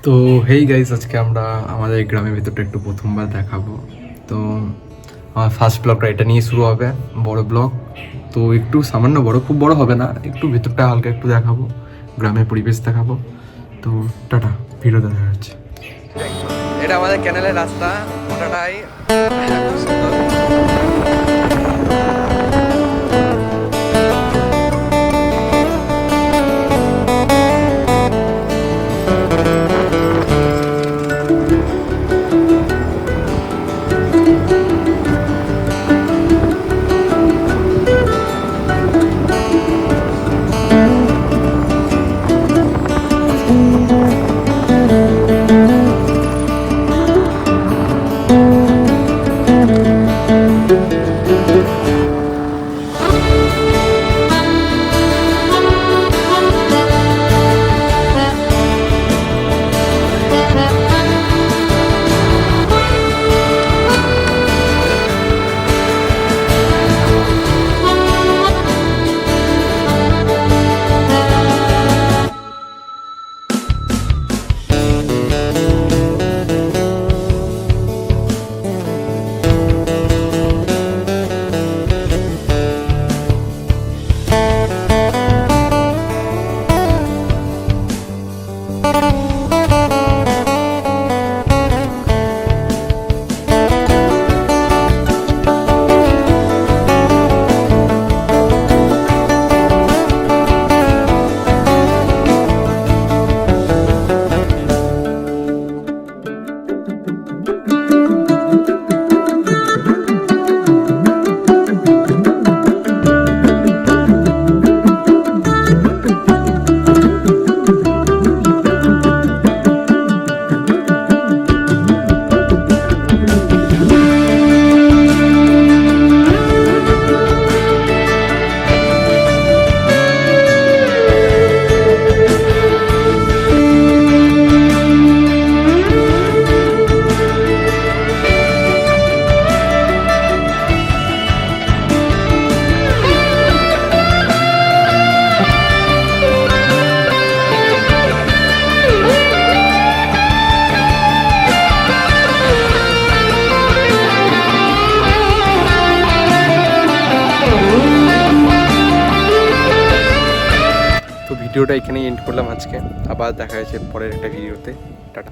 তো hey guys, আজকে আমরা আমাদের গ্রামের ভেতরটা একটু প্রথমবার দেখাবো। তো আমার ফার্স্ট ব্লগটা এটা নিয়ে শুরু হবে, বড় ব্লগ। তো একটু সামান্য বড়, খুব বড় হবে না, একটু ভেতরটা হালকা একটু দেখাবো, গ্রামের পরিবেশ দেখাবো। তো টাটা, ভিডিওতে দেখা যাচ্ছে। এটা আমাদের ক্যানেলের রাস্তা, ওটাটাই খুব সুন্দর। তো ভিডিওটা এখানেই এন্ড করলাম আজকে। আবার দেখা হয়েছে পরের একটা ভিডিওতে। টাটা।